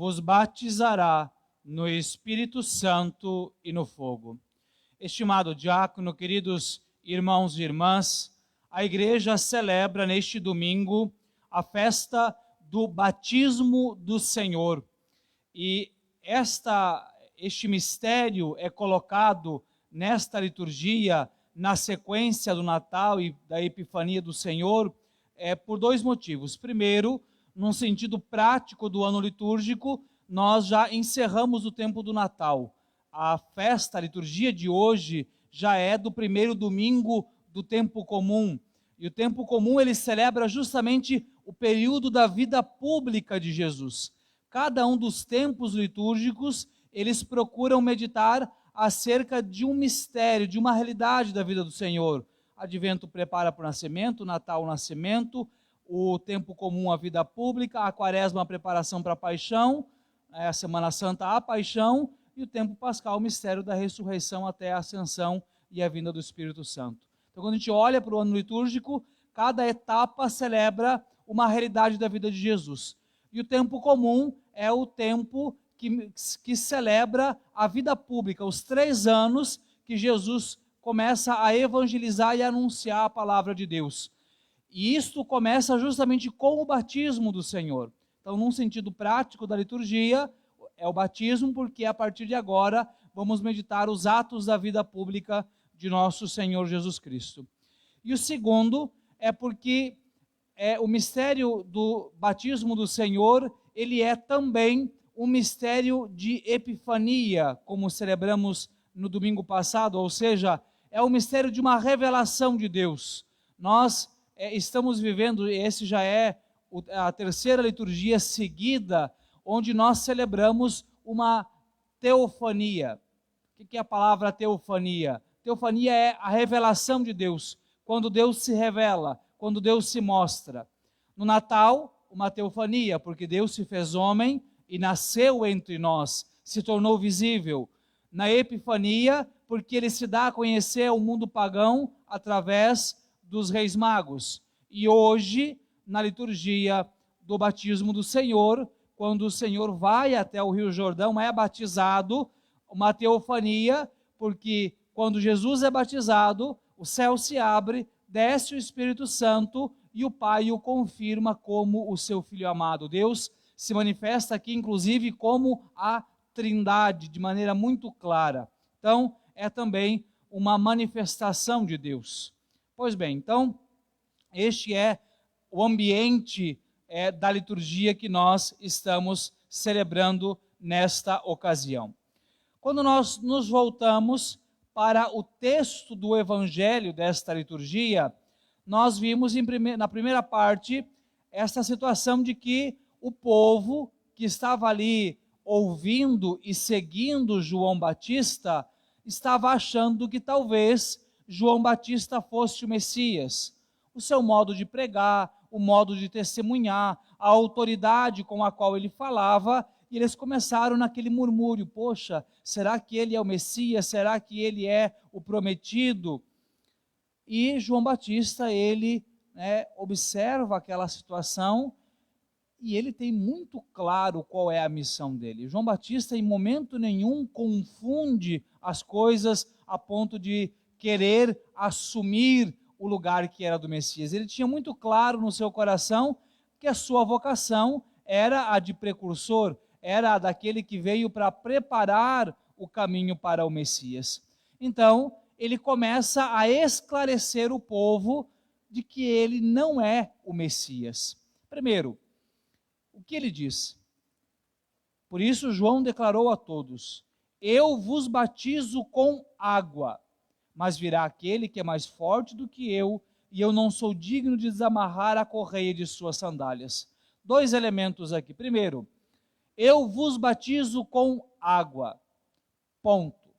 vos batizará no Espírito Santo e no fogo. Estimado diácono, queridos irmãos e irmãs, a igreja celebra neste domingo a festa do batismo do Senhor. E este mistério é colocado nesta liturgia, na sequência do Natal e da Epifania do Senhor, por dois motivos. Primeiro, num sentido prático do ano litúrgico, nós já encerramos o tempo do Natal. A festa, a liturgia de hoje, já é do primeiro domingo do tempo comum. E o tempo comum, ele celebra justamente o período da vida pública de Jesus. Cada um dos tempos litúrgicos, eles procuram meditar acerca de um mistério, de uma realidade da vida do Senhor. Advento prepara para o nascimento, Natal o nascimento, o tempo comum a vida pública, a quaresma a preparação para a paixão, a Semana Santa a paixão, e o tempo pascal o mistério da ressurreição até a ascensão e a vinda do Espírito Santo. Então, quando a gente olha para o ano litúrgico, cada etapa celebra uma realidade da vida de Jesus. E o tempo comum é o tempo que celebra a vida pública, os 3 anos que Jesus começa a evangelizar e anunciar a palavra de Deus. E isto começa justamente com o batismo do Senhor. Então, num sentido prático da liturgia, é o batismo, porque a partir de agora vamos meditar os atos da vida pública de nosso Senhor Jesus Cristo. E o segundo é porque o mistério do batismo do Senhor, ele é também um mistério de epifania, como celebramos no domingo passado, ou seja, é o mistério de uma revelação de Deus. Nós estamos vivendo, esse já é a terceira liturgia seguida, onde nós celebramos uma teofania. O que é a palavra teofania? Teofania é a revelação de Deus, quando Deus se revela, quando Deus se mostra. No Natal, uma teofania, porque Deus se fez homem e nasceu entre nós, se tornou visível. Na Epifania, porque ele se dá a conhecer ao mundo pagão através dos reis magos. E hoje, na liturgia do batismo do Senhor, quando o Senhor vai até o Rio Jordão, é batizado, uma teofania, porque quando Jesus é batizado, o céu se abre, desce o Espírito Santo e o Pai o confirma como o seu Filho amado. Deus se manifesta aqui, inclusive, como a Trindade, de maneira muito clara. Então, é também uma manifestação de Deus. Pois bem, então, este é o ambiente da liturgia que nós estamos celebrando nesta ocasião. Quando nós nos voltamos para o texto do Evangelho desta liturgia, nós vimos na primeira parte esta situação de que o povo que estava ali ouvindo e seguindo João Batista estava achando que talvez João Batista fosse o Messias. O seu modo de pregar, o modo de testemunhar, a autoridade com a qual ele falava, e eles começaram naquele murmúrio: poxa, será que ele é o Messias? Será que ele é o prometido? E João Batista, ele observa aquela situação e ele tem muito claro qual é a missão dele. João Batista, em momento nenhum, confunde as coisas a ponto de querer assumir o lugar que era do Messias. Ele tinha muito claro no seu coração que a sua vocação era a de precursor, era a daquele que veio para preparar o caminho para o Messias. Então, ele começa a esclarecer o povo de que ele não é o Messias. Primeiro, o que ele diz? Por isso João declarou a todos: eu vos batizo com água, mas virá aquele que é mais forte do que eu, e eu não sou digno de desamarrar a correia de suas sandálias. 2 elementos aqui. Primeiro, eu vos batizo com água. Ponto.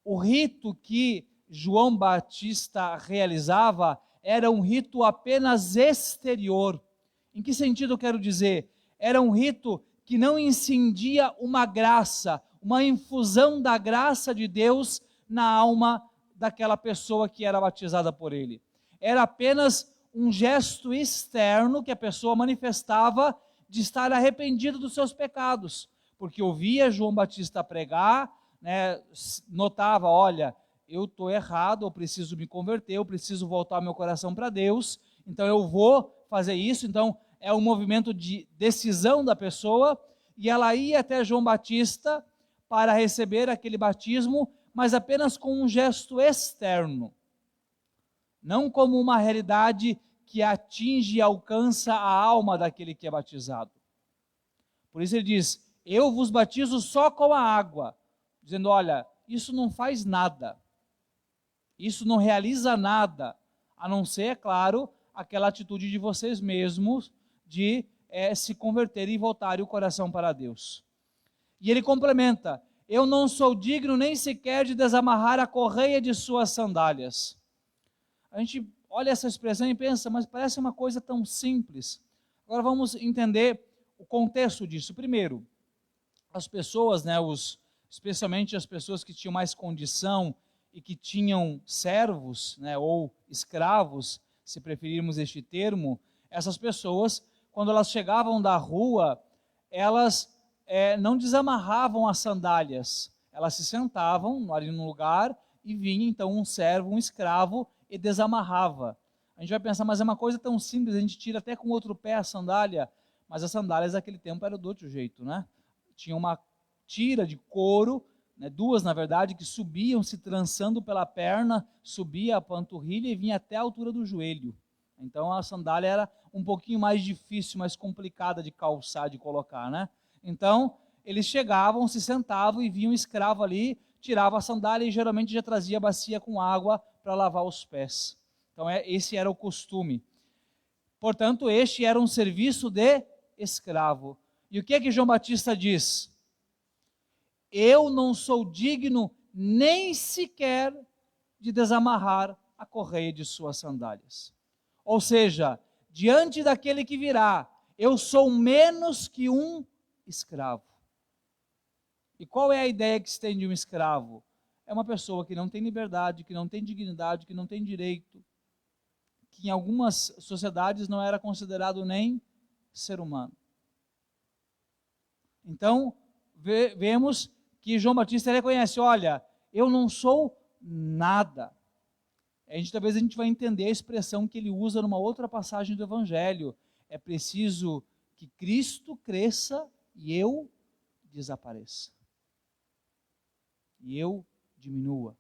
O rito que João Batista realizava era um rito apenas exterior. Em que sentido eu quero dizer? Era um rito que não incendia uma graça, uma infusão da graça de Deus na alma daquela pessoa que era batizada por ele. Era apenas um gesto externo que a pessoa manifestava de estar arrependido dos seus pecados, porque ouvia João Batista pregar, né, notava, olha, eu estou errado, eu preciso me converter, eu preciso voltar meu coração para Deus, então eu vou fazer isso. Então é um movimento de decisão da pessoa, e ela ia até João Batista para receber aquele batismo, mas apenas com um gesto externo, não como uma realidade que atinge e alcança a alma daquele que é batizado. Por isso ele diz, eu vos batizo só com a água, dizendo, olha, isso não faz nada, isso não realiza nada, a não ser, é claro, aquela atitude de vocês mesmos de se converterem e voltarem o coração para Deus. E ele complementa, eu não sou digno nem sequer de desamarrar a correia de suas sandálias. A gente olha essa expressão e pensa, mas parece uma coisa tão simples. Agora vamos entender o contexto disso. Primeiro, as pessoas, né, especialmente as pessoas que tinham mais condição e que tinham servos, né, ou escravos, se preferirmos este termo, essas pessoas, quando elas chegavam da rua, elas não desamarravam as sandálias, elas se sentavam ali no lugar e vinha então um servo, um escravo, e desamarrava. A gente vai pensar, mas é uma coisa tão simples, a gente tira até com o outro pé a sandália, mas as sandálias daquele tempo eram do outro jeito, né? Tinha uma tira de couro, né, duas na verdade, que subiam se trançando pela perna, subia a panturrilha e vinha até a altura do joelho. Então a sandália era um pouquinho mais difícil, mais complicada de calçar, de colocar, né? Então eles chegavam, se sentavam e vinha um escravo ali, tirava a sandália e geralmente já trazia a bacia com água para lavar os pés. Então esse era o costume. Portanto, este era um serviço de escravo. E o que é que João Batista diz? Eu não sou digno nem sequer de desamarrar a correia de suas sandálias. Ou seja, diante daquele que virá, eu sou menos que um escravo. E qual é a ideia que se tem de um escravo? É uma pessoa que não tem liberdade, que não tem dignidade, que não tem direito, que em algumas sociedades não era considerado nem ser humano. Então, vemos que João Batista reconhece, olha, eu não sou nada. Talvez a gente vai entender a expressão que ele usa numa outra passagem do Evangelho. É preciso que Cristo cresça e eu desapareça. E eu diminua.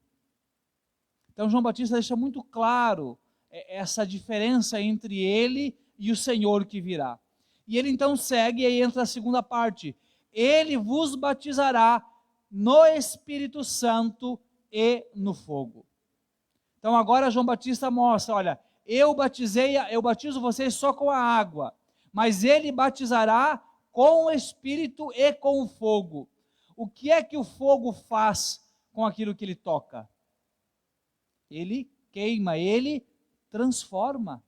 Então João Batista deixa muito claro essa diferença entre ele e o Senhor que virá. E ele então segue, e aí entra a segunda parte. Ele vos batizará no Espírito Santo e no fogo. Então agora João Batista mostra, olha, eu batizo vocês só com a água, mas ele batizará com o Espírito e com o fogo. O que é que o fogo faz com aquilo que ele toca? Ele queima, ele transforma.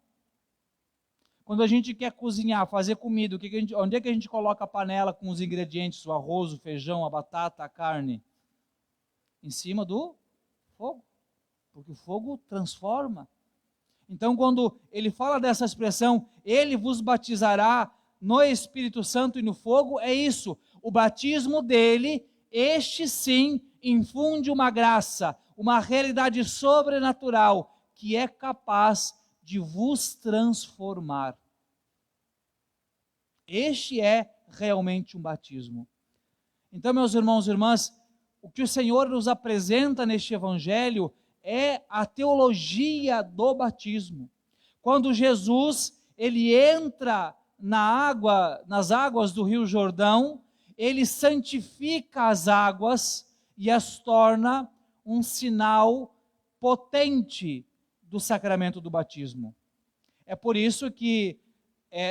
Quando a gente quer cozinhar, fazer comida, onde é que a gente coloca a panela com os ingredientes, o arroz, o feijão, a batata, a carne? Em cima do fogo, porque o fogo transforma. Então, quando ele fala dessa expressão, ele vos batizará no Espírito Santo e no fogo, é isso. O batismo dele, este sim, infunde uma graça, uma realidade sobrenatural, que é capaz de vos transformar. Este é realmente um batismo. Então, meus irmãos e irmãs, o que o Senhor nos apresenta neste Evangelho é a teologia do batismo. Quando Jesus, ele entra nas águas do Rio Jordão, ele santifica as águas e as torna um sinal potente do sacramento do batismo. É por isso que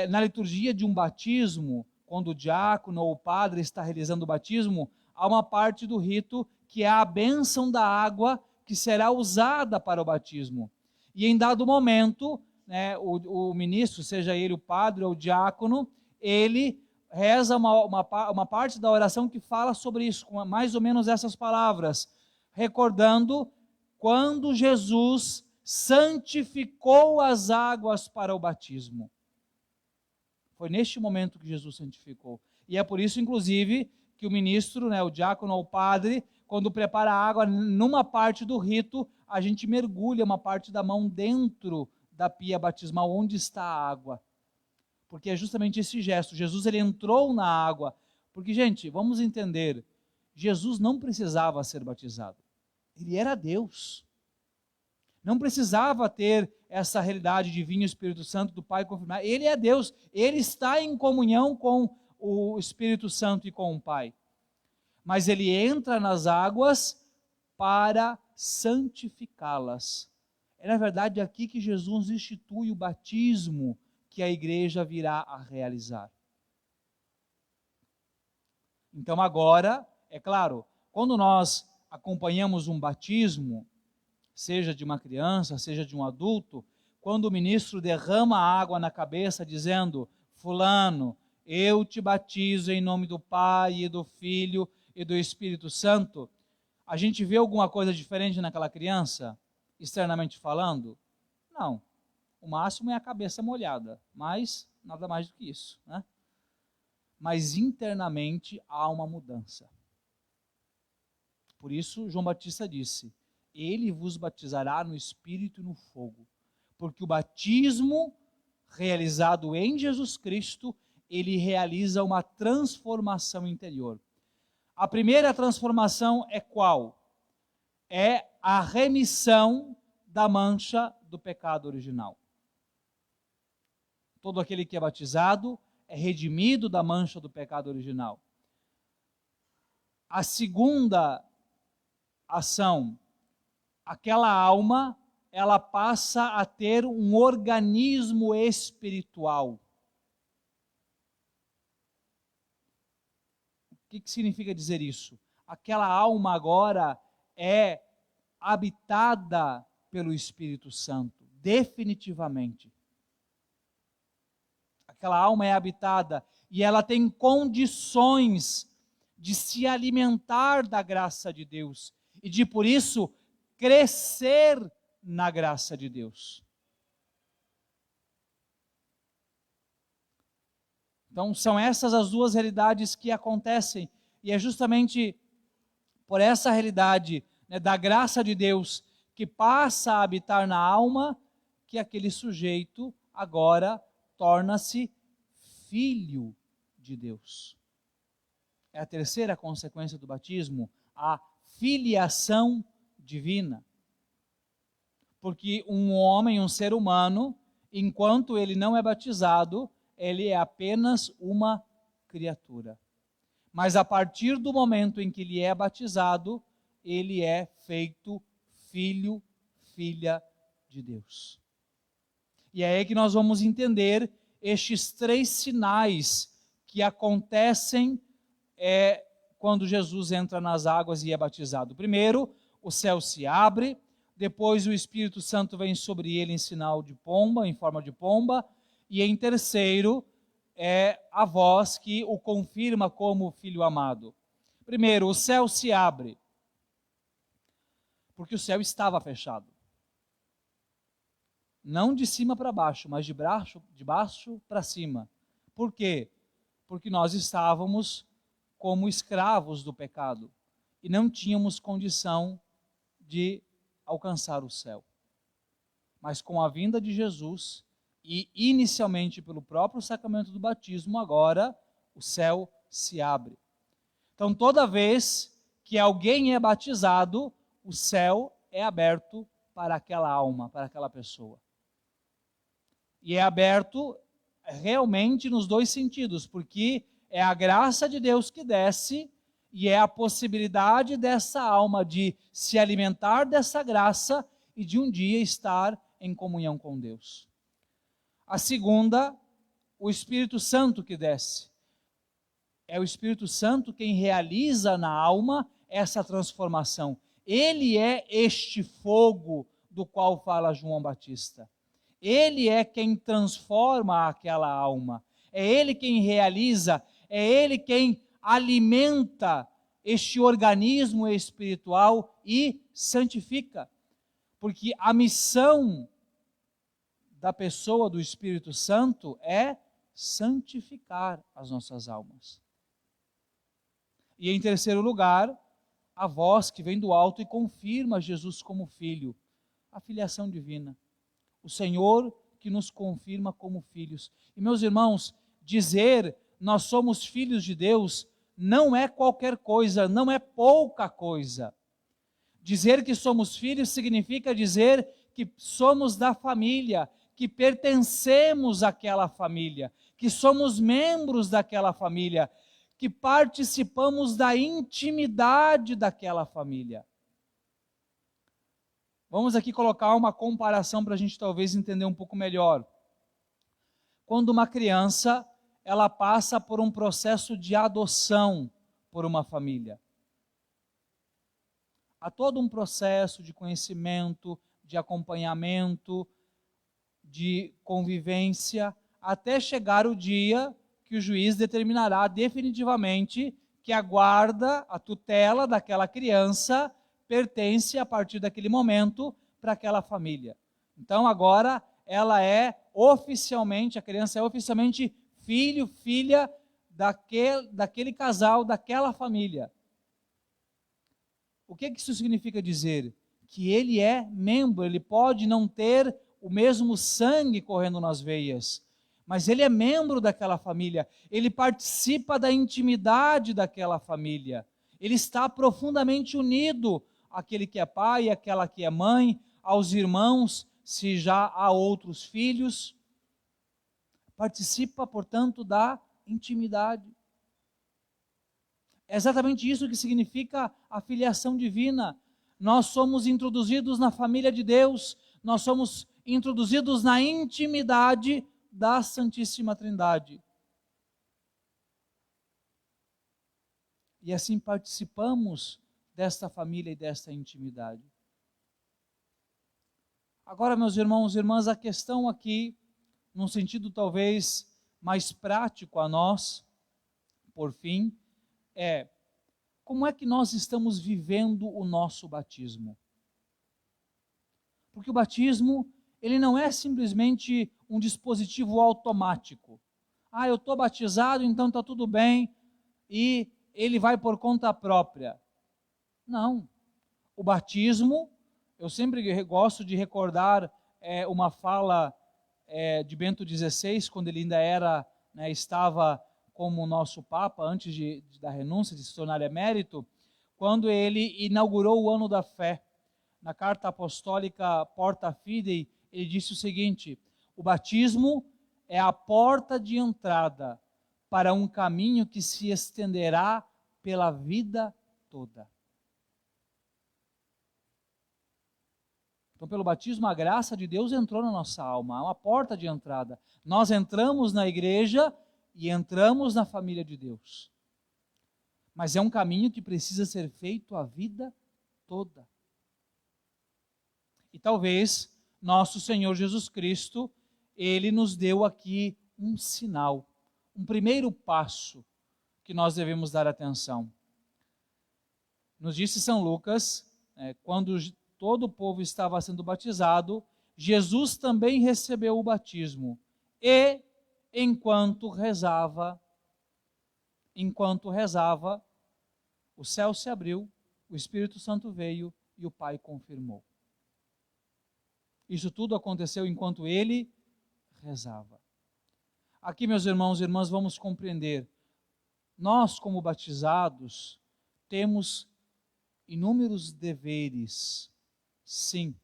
na liturgia de um batismo, quando o diácono ou o padre está realizando o batismo, há uma parte do rito que é a bênção da água que será usada para o batismo. E em dado momento, né, o ministro, seja ele o padre ou o diácono, ele reza uma parte da oração que fala sobre isso, com mais ou menos essas palavras, recordando quando Jesus santificou as águas para o batismo. Foi neste momento que Jesus santificou. E é por isso, inclusive, que o ministro, o diácono ou o padre, quando prepara a água, numa parte do rito, a gente mergulha uma parte da mão dentro da pia batismal, onde está a água. Porque é justamente esse gesto. Jesus, ele entrou na água. Porque, gente, vamos entender, Jesus não precisava ser batizado. Ele era Deus. Não precisava ter essa realidade de vinho e Espírito Santo do Pai confirmar. Ele é Deus. Ele está em comunhão com o Espírito Santo e com o Pai. Mas ele entra nas águas para santificá-las. É, na verdade, aqui que Jesus institui o batismo que a igreja virá a realizar. Então agora, é claro, quando nós acompanhamos um batismo, seja de uma criança, seja de um adulto, quando o ministro derrama água na cabeça dizendo: fulano, eu te batizo em nome do Pai e do Filho e do Espírito Santo, a gente vê alguma coisa diferente naquela criança, externamente falando? Não. O máximo é a cabeça molhada, mas nada mais do que isso, né? Mas internamente há uma mudança. Por isso, João Batista disse: ele vos batizará no Espírito e no fogo. Porque o batismo realizado em Jesus Cristo, ele realiza uma transformação interior. A primeira transformação é qual? É a remissão da mancha do pecado original. Todo aquele que é batizado é redimido da mancha do pecado original. A segunda ação, aquela alma, ela passa a ter um organismo espiritual. O que significa dizer isso? Aquela alma agora é habitada pelo Espírito Santo, definitivamente. Aquela alma é habitada e ela tem condições de se alimentar da graça de Deus e de, por isso, crescer na graça de Deus. Então, são essas as duas realidades que acontecem, e é justamente por essa realidade, da graça de Deus que passa a habitar na alma, que aquele sujeito agora torna-se filho de Deus. É a terceira consequência do batismo, a filiação divina. Porque um homem, um ser humano, enquanto ele não é batizado, ele é apenas uma criatura. Mas a partir do momento em que ele é batizado, ele é feito filho, filha de Deus. E é aí que nós vamos entender estes 3 sinais que acontecem quando Jesus entra nas águas e é batizado. Primeiro, o céu se abre, depois o Espírito Santo vem sobre ele em sinal de pomba, em forma de pomba, e em terceiro, é a voz que o confirma como filho amado. Primeiro, o céu se abre, porque o céu estava fechado. Não de cima para baixo, mas de baixo para cima. Por quê? Porque nós estávamos como escravos do pecado e não tínhamos condição de alcançar o céu. Mas com a vinda de Jesus e inicialmente pelo próprio sacramento do batismo, agora o céu se abre. Então, toda vez que alguém é batizado, o céu é aberto para aquela alma, para aquela pessoa. E é aberto realmente nos 2 sentidos, porque é a graça de Deus que desce e é a possibilidade dessa alma de se alimentar dessa graça e de um dia estar em comunhão com Deus. A segunda, o Espírito Santo que desce. É o Espírito Santo quem realiza na alma essa transformação. Ele é este fogo do qual fala João Batista. Ele é quem transforma aquela alma. É ele quem realiza, é ele quem alimenta este organismo espiritual e santifica. Porque a missão da pessoa do Espírito Santo é santificar as nossas almas. E em terceiro lugar, a voz que vem do alto e confirma Jesus como filho, a filiação divina. O Senhor que nos confirma como filhos. E meus irmãos, dizer nós somos filhos de Deus não é qualquer coisa, não é pouca coisa. Dizer que somos filhos significa dizer que somos da família, que pertencemos àquela família, que somos membros daquela família, que participamos da intimidade daquela família. Vamos aqui colocar uma comparação para a gente talvez entender um pouco melhor. Quando uma criança, ela passa por um processo de adoção por uma família. Há todo um processo de conhecimento, de acompanhamento, de convivência, até chegar o dia que o juiz determinará definitivamente que a guarda, a tutela daquela criança pertence a partir daquele momento para aquela família. Então agora ela é oficialmente, a criança é oficialmente filho, filha daquele casal, daquela família. O que isso significa dizer? Que ele é membro, ele pode não ter o mesmo sangue correndo nas veias, mas ele é membro daquela família, ele participa da intimidade daquela família, ele está profundamente unido àquele que é pai, àquela que é mãe, aos irmãos, se já há outros filhos, participa, portanto, da intimidade. É exatamente isso que significa a filiação divina. Nós somos introduzidos na família de Deus, nós somos introduzidos na intimidade da Santíssima Trindade. E assim participamos desta família e desta intimidade. Agora, meus irmãos e irmãs, a questão aqui, num sentido talvez mais prático a nós, por fim, é: como é que nós estamos vivendo o nosso batismo? Porque o batismo, ele não é simplesmente um dispositivo automático. Ah, eu estou batizado, então está tudo bem, e ele vai por conta própria. Não. O batismo, eu sempre gosto de recordar uma fala de Bento XVI, quando ele ainda estava como nosso Papa, antes da renúncia, de se tornar emérito, quando ele inaugurou o Ano da Fé. Na carta apostólica Porta Fidei, ele disse o seguinte: o batismo é a porta de entrada para um caminho que se estenderá pela vida toda. Então, pelo batismo, a graça de Deus entrou na nossa alma, é uma porta de entrada. Nós entramos na igreja e entramos na família de Deus. Mas é um caminho que precisa ser feito a vida toda. E talvez nosso Senhor Jesus Cristo, ele nos deu aqui um sinal, um primeiro passo que nós devemos dar atenção. Nos disse São Lucas, quando todo o povo estava sendo batizado, Jesus também recebeu o batismo. E, enquanto rezava, o céu se abriu, o Espírito Santo veio e o Pai confirmou. Isso tudo aconteceu enquanto ele rezava. Aqui, meus irmãos e irmãs, vamos compreender. Nós, como batizados, temos inúmeros deveres, sim.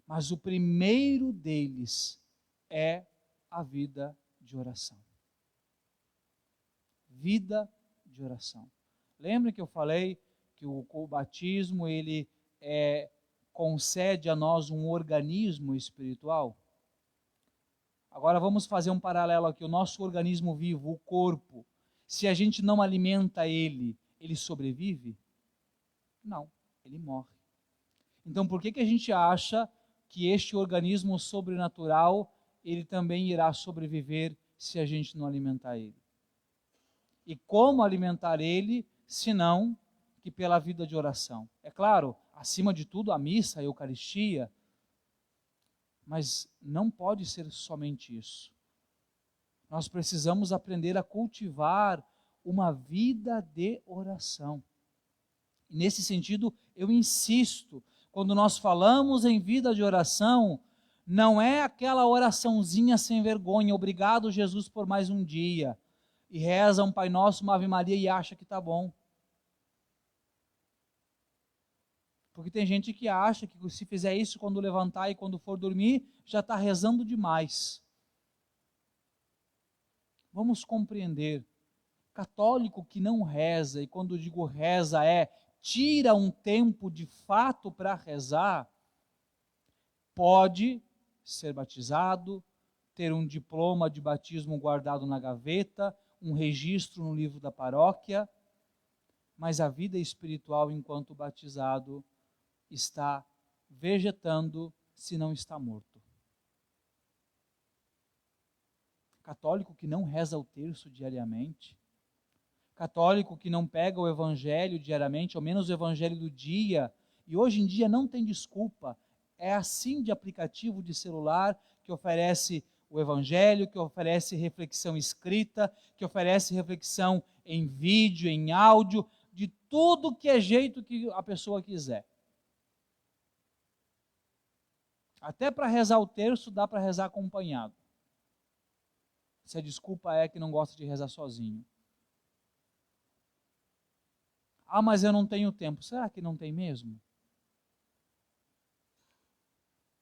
Mas o primeiro deles é a vida de oração. Vida de oração. Lembra que eu falei que o batismo, ele concede a nós um organismo espiritual? Agora vamos fazer um paralelo aqui. O nosso organismo vivo, o corpo, se a gente não alimenta ele, ele sobrevive? Não, ele morre. Então por que a gente acha que este organismo sobrenatural, ele também irá sobreviver se a gente não alimentar ele? E como alimentar ele, senão que pela vida de oração? É claro, acima de tudo, a missa, a Eucaristia, mas não pode ser somente isso. Nós precisamos aprender a cultivar uma vida de oração. Nesse sentido, eu insisto, quando nós falamos em vida de oração, não é aquela oraçãozinha sem vergonha, obrigado Jesus por mais um dia, e reza um Pai Nosso, uma Ave Maria e acha que está bom. Porque tem gente que acha que se fizer isso quando levantar e quando for dormir, já está rezando demais. Vamos compreender. Católico que não reza, e quando digo reza tira um tempo de fato para rezar, pode ser batizado, ter um diploma de batismo guardado na gaveta, um registro no livro da paróquia, mas a vida espiritual enquanto batizado está vegetando, se não está morto. Católico que não reza o terço diariamente, católico que não pega o evangelho diariamente, ao menos o evangelho do dia, e hoje em dia não tem desculpa, é assim de aplicativo de celular que oferece o evangelho, que oferece reflexão escrita, que oferece reflexão em vídeo, em áudio, de tudo que é jeito que a pessoa quiser. Até para rezar o terço dá para rezar acompanhado. Se a desculpa é que não gosta de rezar sozinho. Ah, mas eu não tenho tempo. Será que não tem mesmo?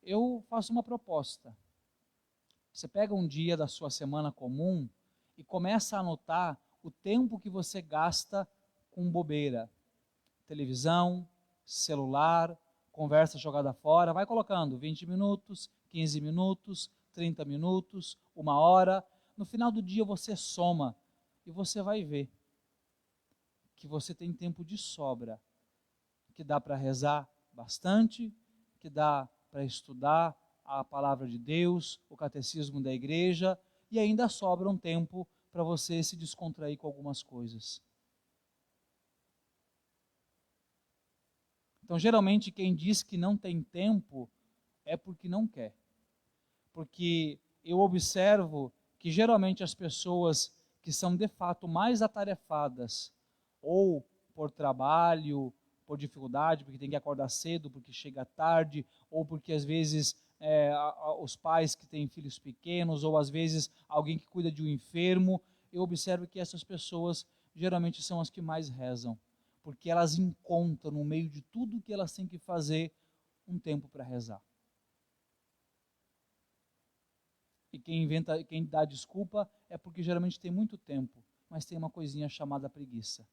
Eu faço uma proposta. Você pega um dia da sua semana comum e começa a anotar o tempo que você gasta com bobeira. Televisão, celular, conversa jogada fora. Vai colocando 20 minutos, 15 minutos, 30 minutos, 1 hora. No final do dia você soma e você vai ver que você tem tempo de sobra, que dá para rezar bastante, que dá para estudar a palavra de Deus, o catecismo da igreja, e ainda sobra um tempo para você se descontrair com algumas coisas. Então, geralmente, quem diz que não tem tempo é porque não quer. Porque eu observo que geralmente as pessoas que são de fato mais atarefadas, ou por trabalho, por dificuldade, porque tem que acordar cedo, porque chega tarde, ou porque às vezes os pais que têm filhos pequenos, ou às vezes alguém que cuida de um enfermo, eu observo que essas pessoas geralmente são as que mais rezam, porque elas encontram no meio de tudo que elas têm que fazer um tempo para rezar. E quem dá desculpa é porque geralmente tem muito tempo, mas tem uma coisinha chamada preguiça.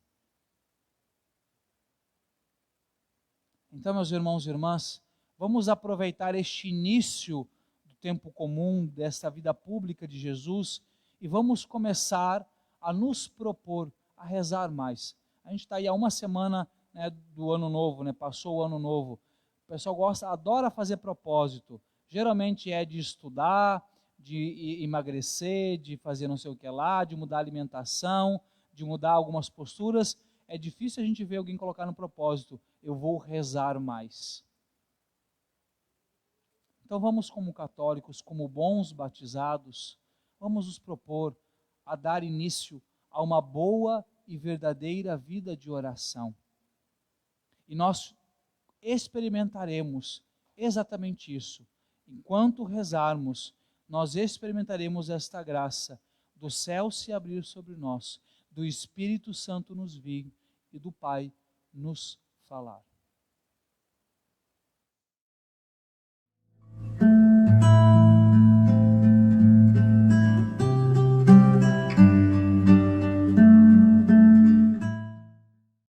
Então, meus irmãos e irmãs, vamos aproveitar este início do tempo comum, desta vida pública de Jesus, e vamos começar a nos propor a rezar mais. A gente está aí há uma semana, né, do ano novo, né, passou o ano novo. O pessoal adora fazer propósito. Geralmente é de estudar, de emagrecer, de fazer não sei o que lá, de mudar a alimentação, de mudar algumas posturas. É difícil a gente ver alguém colocar no propósito, eu vou rezar mais. Então vamos, como católicos, como bons batizados, vamos nos propor a dar início a uma boa e verdadeira vida de oração. E nós experimentaremos exatamente isso. Enquanto rezarmos, nós experimentaremos esta graça do céu se abrir sobre nós, do Espírito Santo nos vir e do Pai nos falar.